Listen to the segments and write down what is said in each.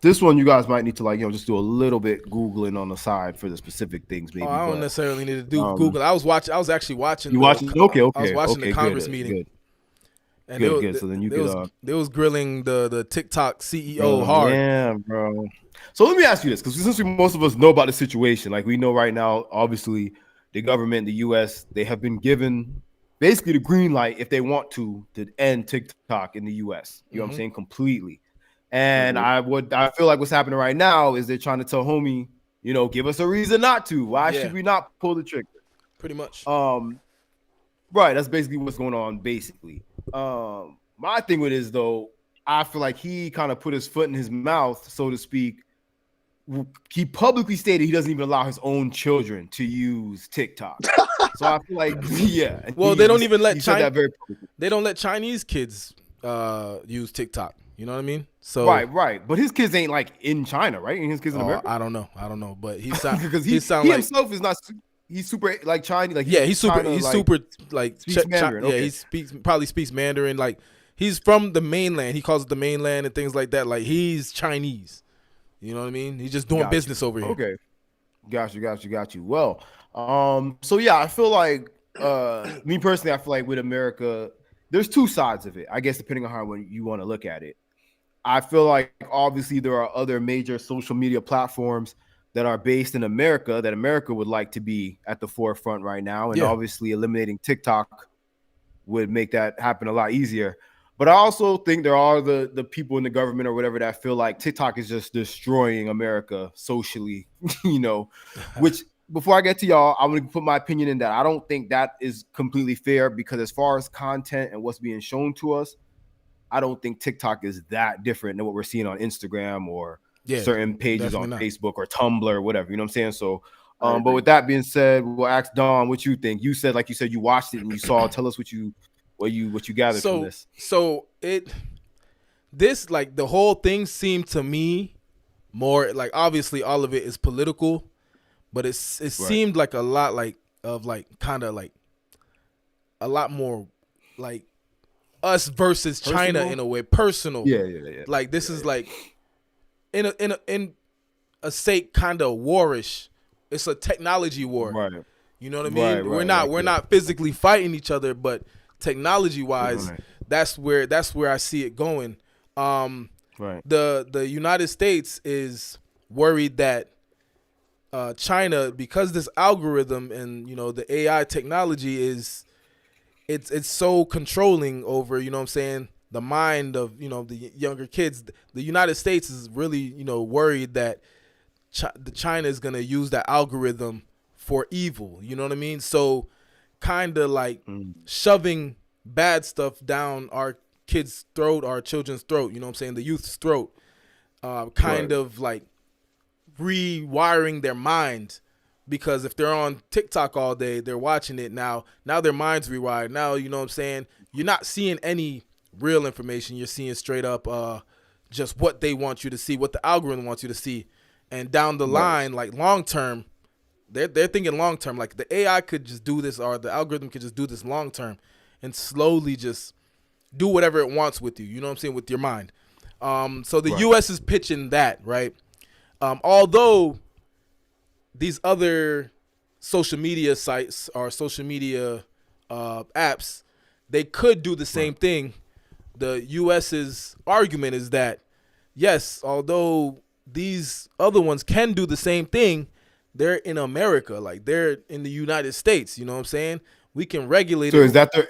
This one you guys might need to just do a little bit Googling on the side for the specific things Oh, maybe, I don't but necessarily need to do um, Google. I was actually watching you watch it? Okay, I was okay, watching the okay, good, Congress meeting, good, and good, good. So then you they could was they was grilling the TikTok CEO bro, hard. yeah, bro. So let me ask you this, because since most of us know about the situation, like we know right now, obviously the government, the U.S., they have been given basically the green light if they want to end TikTok in the U.S. You know what I'm Hmm. saying? Completely. And Mhm. I feel like what's happening right now is they're trying to tell homie, give us a reason not to. Why should Yeah, we not pull the trigger? pretty much. Um, right. That's basically what's going on. Basically, my thing with it is though, I feel like he kind of put his foot in his mouth, so to speak. He publicly stated he doesn't even allow his own children to use TikTok. So I feel like, yeah, and Well, they don't even let he said that very publicly. they don't let Chinese kids use TikTok. You know what I mean? So, Right. But his kids ain't like in China, right? And his kids in oh, America, I don't know, but he sound because he he sound he like, himself is not. He's super like Chinese. Like yeah, China, he's like super like speaks Mandarin. yeah, Okay, he probably speaks Mandarin. Like, he's from the mainland. He calls it the mainland and things like that. Like, he's Chinese. You know what I mean? He's just doing got you. business over here. Okay, got you. Well, so yeah, I feel like me personally, I feel like with America, there's two sides of it. I guess depending on how you want to look at it. I feel like obviously there are other major social media platforms that are based in America that America would like to be at the forefront right now. And Yeah. obviously eliminating TikTok would make that happen a lot easier. But I also think there are the people in the government or whatever that feel like TikTok is just destroying America socially, which before I get to y'all, I'm going to put my opinion in that. I don't think that is completely fair because as far as content and what's being shown to us, I don't think TikTok is that different than what we're seeing on Instagram or Yeah, certain pages on definitely not. Facebook or Tumblr or whatever. You know what I'm saying? So, I but agree. with that being said, we'll ask Don what you think. You said, you watched it and you saw. Tell us what you gathered from this. So this, like, the whole thing seemed to me more like, obviously all of it is political, but it seemed like a lot like of like kind of like a lot more like us versus China Personal? in a way, personal. Yeah. Like, this is like in a state kind of warish. It's a technology war. Right. You know what I mean? Right, we're like, not physically fighting each other, but technology wise, Right. that's where I see it going. Right. The United States is worried that China, because this algorithm and the AI technology is it's so controlling over, you know what I'm saying, the mind of the younger kids. The United States is really worried that China is gonna use that algorithm for evil. You know what I mean? So kind of like shoving bad stuff down our kids' throat, our children's throat. You know what I'm saying? The youth's throat. Kind of like rewiring their mind, because if they're on TikTok all day, they're watching it now their mind's rewired. Now, you know what I'm saying, you're not seeing any real information. You're seeing straight up just what they want you to see, what the algorithm wants you to see. And down the line, like long term, they're thinking long term, like the AI could just do this, or the algorithm could just do this long term and slowly just do whatever it wants with you. You know what I'm saying? With your mind. So the US is pitching that, right? Although these other social media sites or social media apps, they could do the same thing. The US's argument is that, yes, although these other ones can do the same thing, they're in America, like they're in the United States. You know what I'm saying? We can regulate So it. is that the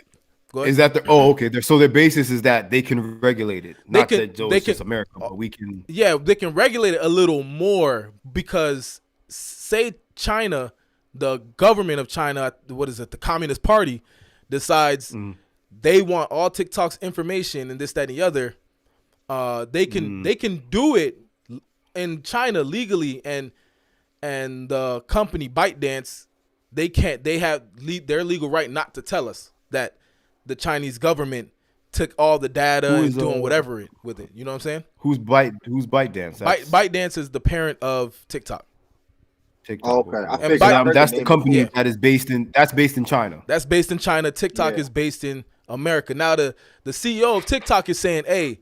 Go ahead. is that the okay? So their basis is that they can regulate it, not that it's just America, but we can. Yeah, they can regulate it a little more, because say China, the government of China, what is it, the Communist Party, decides they want all TikTok's information and this, that, and the other. They can do it in China legally, and the company ByteDance, they can't. They have their legal right not to tell us that the Chinese government took all the data and doing whatever with it. You know what I'm saying? Who's ByteDance? ByteDance is the parent of TikTok. TikTok. Okay, I And figured That's the name company Yeah. that is based in China. That's based in China. TikTok Yeah. is based in America. Now the CEO of TikTok is saying, "Hey,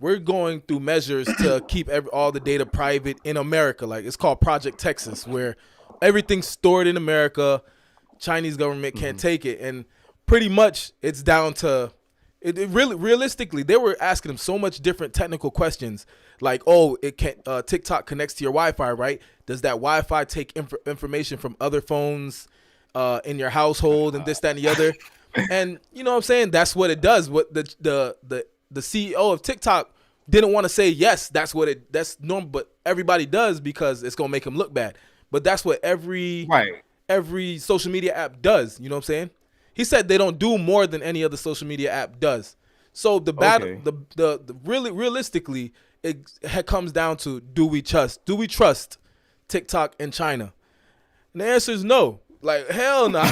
we're going through measures to keep all the data private in America. Like it's called Project Texas, where everything's stored in America. Chinese government can't take it, and pretty much it's down to it really realistically. They were asking them so much different technical questions, like, oh, it can TikTok connects to your Wi-Fi, right? Does that Wi-Fi take information from other phones in your household and this, that, and the other? And you know what I'm saying? That's what it does. What the CEO of TikTok didn't want to say yes, that's normal, but everybody does because it's gonna make him look bad. But that's what every social media app does. You know what I'm saying? He said they don't do more than any other social media app does. So the battle, the really realistically, it comes down to do we trust TikTok and China? And the answer is no. Like hell no.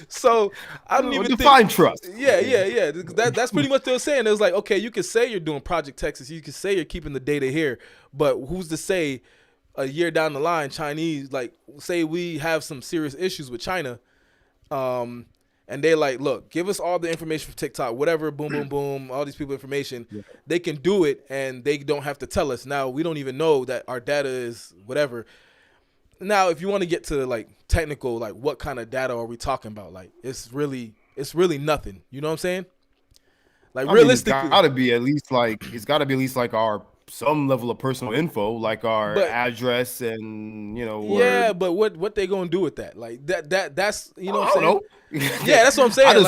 So I don't even define trust. Yeah. That's pretty much what they were saying. It was like, okay, you can say you're doing Project Texas, you can say you're keeping the data here, but who's to say a year down the line, Chinese, like say we have some serious issues with China, and they like, look, give us all the information from TikTok, whatever, boom, boom, boom, all these people information. Yeah. They can do it, and they don't have to tell us. Now, we don't even know that our data is whatever. Now, if you want to get to like technical, like what kind of data are we talking about? Like it's really nothing. You know what I'm saying? Like realistically, it's gotta be at least like our some level of personal info, like our address and Yeah, but what they gonna do with that? Like that's you know what I'm saying? Know. Yeah, that's what I'm saying.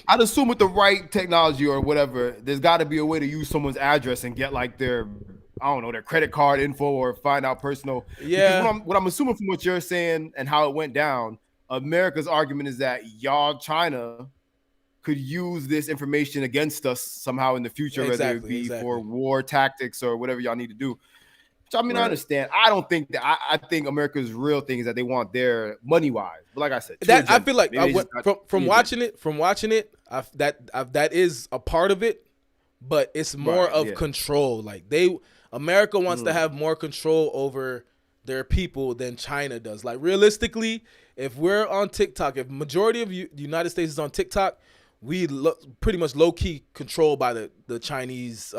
I'd assume with the right technology or whatever, there's got to be a way to use someone's address and get like their their credit card info or find out personal. Yeah. Because what I'm assuming from what you're saying and how it went down, America's argument is that China could use this information against us somehow in the future, whether it be for war tactics or whatever y'all need to do. Which I mean, I understand. I don't think that. I think America's real thing is that they want their money wise. But like I said, I feel like from watching it, that is a part of it, but it's more of control. Like America wants to have more control over their people than China does. Like realistically, if we're on TikTok, if majority of the United States is on TikTok, we pretty much low key controlled by the Chinese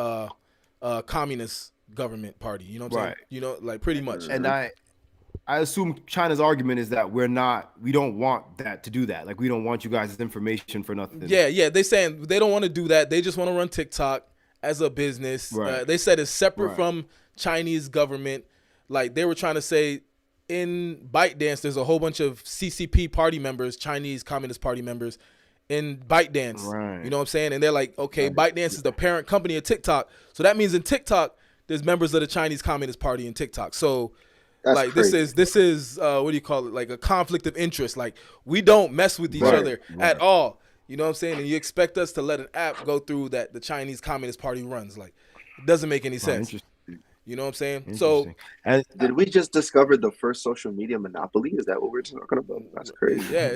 communist government party. You know what I'm saying? You know, like pretty much. And I assume China's argument is that we don't want that to do that. Like we don't want you guys' information for nothing. Yeah. They saying they don't want to do that. They just want to run TikTok as a business. Right. They said it's separate from Chinese government. Like they were trying to say in ByteDance, there's a whole bunch of CCP party members, Chinese Communist Party members in ByteDance. Right. You know what I'm saying? And they're like, okay, ByteDance is the parent company of TikTok. So that means in TikTok, there's members of the Chinese Communist Party in TikTok. So that's like crazy. this is what do you call it? Like a conflict of interest. Like we don't mess with each other at all. You know what I'm saying? And you expect us to let an app go through that the Chinese Communist Party runs. Like it doesn't make any sense. You know what I'm saying? So did we just discover the first social media monopoly? Is that what we're talking about? That's crazy. Yeah,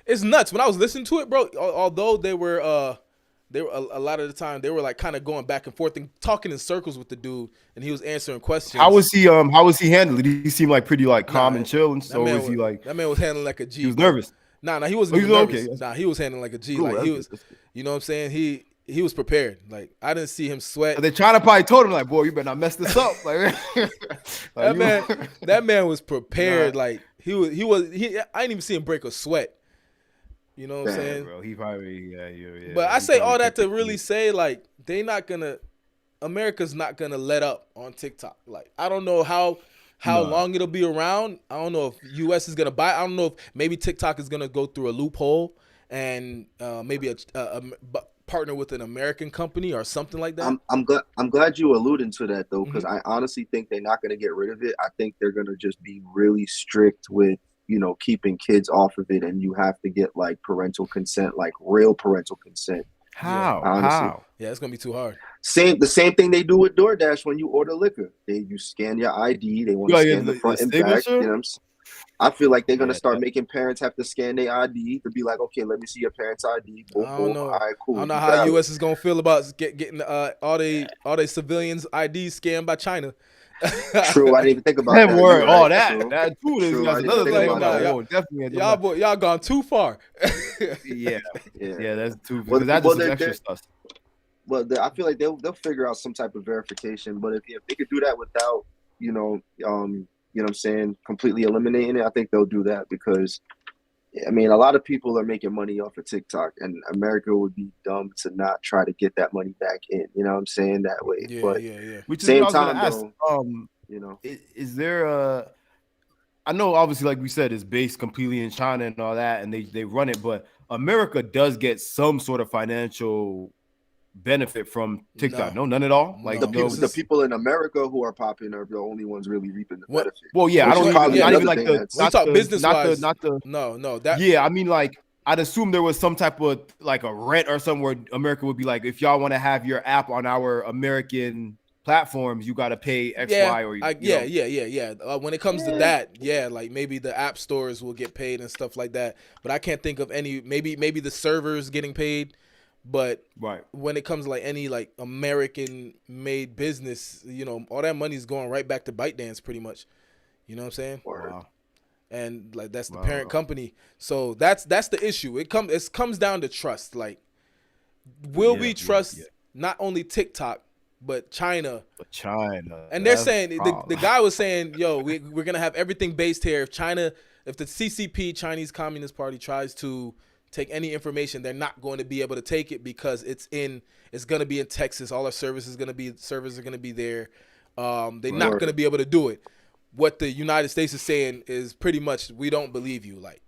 it's nuts. When I was listening to it, bro, although they were a lot of the time they were like kind of going back and forth and talking in circles with the dude, and he was answering questions. How was he handling? Did he seem like pretty like calm and chill, and so was he like that man was handling like a G? He was nervous. Nah, he wasn't nervous. Okay. Nah, he was handling like a G. Cool, like he was, you know what I'm saying? He was prepared. Like I didn't see him sweat. They China probably told him like, boy, you better not mess this up. Like, that man was prepared. Nah. Like he I didn't even see him break a sweat. You know what I'm saying? Bro, he probably yeah. But I say all that to really say like America's not gonna let up on TikTok. Like I don't know how long it'll be around. I don't know if US is gonna buy. I don't know if maybe TikTok is gonna go through a loophole and maybe a partner with an American company or something like that. I'm glad you alluding to that though, because I honestly think they're not gonna get rid of it. I think they're gonna just be really strict with keeping kids off of it, and you have to get like parental consent, like real parental consent. How? Yeah, it's gonna be too hard. The same thing they do with DoorDash when you order liquor. You scan your ID. They want to scan the front and back. You know what I'm saying? I feel like they're gonna start making parents have to scan their ID to be like, okay, let me see your parents' ID. Boom, I don't know. All right, cool. I don't know how U.S. is gonna feel about getting all they civilians' IDs scanned by China. True, I didn't even think about that. Word, all that. That too is another thing. Y'all gone too far. yeah, that's too. Because that's just extra stuff. But I feel like they'll figure out some type of verification. But if they could do that without, what I'm saying, completely eliminating it, I think they'll do that because I mean, a lot of people are making money off of TikTok, and America would be dumb to not try to get that money back in. You know what I'm saying? That way. Yeah, But yeah, yeah. Which is what same I was gonna time, ask. though, you know, Is there a? I know obviously, like we said, it's based completely in China and all that, and they run it, but America does get some sort of financial benefit from TikTok. No, No, none at all. Like no. no. the people in America who are popping are the only ones really reaping the What? benefit. Well, yeah, I Which don't is even probably yeah. not even another like thing the that's When you talk business not wise, the no, that yeah. I mean, like I'd assume there was some type of like a rent or something where America would be like, if y'all want to have your app on our American platforms, you got to pay X, yeah, Y, or yeah. When it comes to that, yeah, like maybe the app stores will get paid and stuff like that. But I can't think of any. Maybe the servers getting paid, but right. when it comes to like any like American made business, all that money's going right back to ByteDance pretty much. You know what I'm saying? Wow. And like that's the Wow. parent company. So that's the issue. It comes down to trust. Like, will we trust not only TikTok but China? But China, And they're saying the guy was saying, "Yo, we're gonna have everything based here. If the CCP, Chinese Communist Party, tries to take any information, they're not going to be able to take it because it's gonna be in Texas. All our servers are gonna be there. They're not gonna be able to do it. What the United States is saying is pretty much, we don't believe you. Like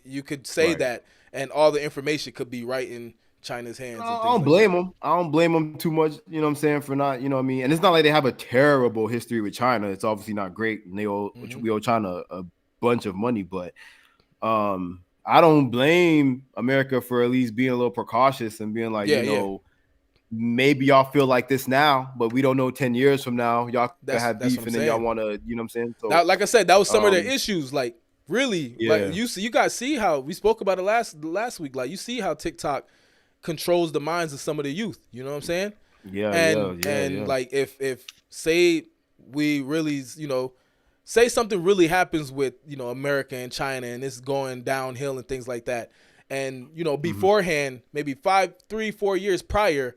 you could say that, and all the information could be right in China's hands. I don't blame them. I don't blame them too much. You know what I'm saying, for not, you know what I mean. And it's not like they have a terrible history with China. It's obviously not great. And we owe China a bunch of money, but I don't blame America for at least being a little precautious and being like, maybe y'all feel like this now, but we don't know 10 years from now. Y'all could have beef and then y'all want to, you know what I'm saying? So, now, like I said, that was some of their issues. Like, really, like you guys see how we spoke about it last week. Like, you see how TikTok controls the minds of some of the youth. You know what I'm saying? And like if say we really, say something really happens with, America and China and it's going downhill and things like that. And, beforehand, maybe 3-4 years prior,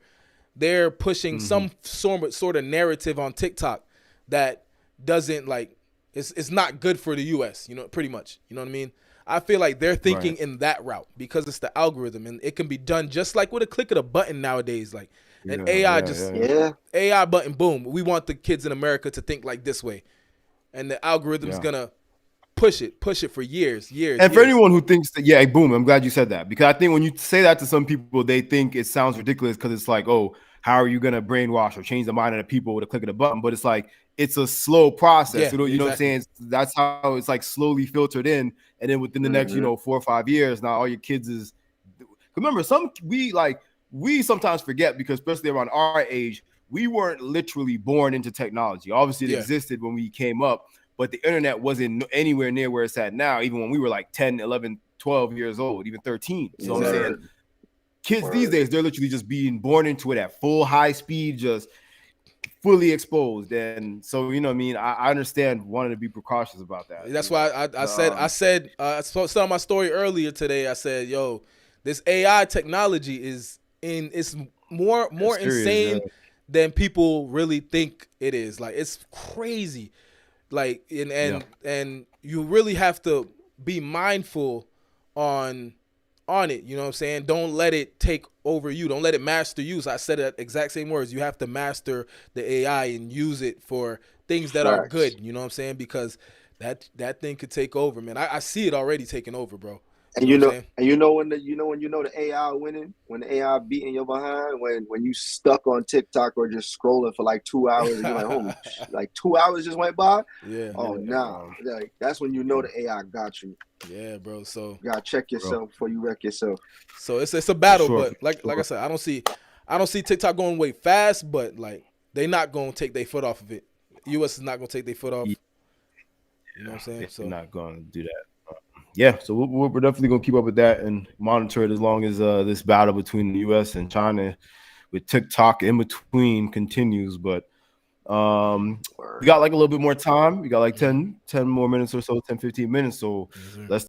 they're pushing some sort of narrative on TikTok that doesn't it's not good for the US, pretty much. You know what I mean? I feel like they're thinking in that route because it's the algorithm and it can be done just like with a click of a button nowadays. Like an AI AI button, boom. We want the kids in America to think like this way. And the algorithm's gonna push it for years. And for anyone who thinks that, boom, I'm glad you said that, because I think when you say that to some people, they think it sounds ridiculous because it's like, oh, how are you gonna brainwash or change the mind of the people with a click of the button? But it's like, it's a slow process. You know what I'm saying? That's how it's like slowly filtered in, and then within the next 4 or 5 years, now all your kids is. Remember, we sometimes forget, because especially around our age, we weren't literally born into technology. Obviously, it existed when we came up, but the internet wasn't anywhere near where it's at now, even when we were like 10, 11, 12 years old, even 13. So I'm saying kids these days, they're literally just being born into it at full high speed, just fully exposed. And so, you know what I mean? I understand wanting to be precautious about that. That's why I said I saw my story earlier today. I said, yo, this AI technology it's more insane than people really think it is. Like, it's crazy. Like, and you really have to be mindful on it. You know what I'm saying? Don't let it take over you. Don't let it master you. So I said that exact same words. You have to master the AI and use it for things that are good. You know what I'm saying? Because that thing could take over, man. I see it already taking over, bro. And when the AI winning, when the AI beating your behind, when you stuck on TikTok or just scrolling for like 2 hours, and you're like, holy, like 2 hours just went by. Like that's when you know the AI got you. Yeah, bro. So you gotta check yourself before you wreck yourself. So it's a battle, but like I said, I don't see TikTok going way fast, but like they not gonna take their foot off of it. US is not gonna take their foot off. You know what I'm saying? So they're not gonna do that. So we're definitely gonna keep up with that and monitor it as long as this battle between the U.S. and China with TikTok in between continues. But we got like a little bit more time. We got like 10 more minutes or so, 10, 15 minutes. So let's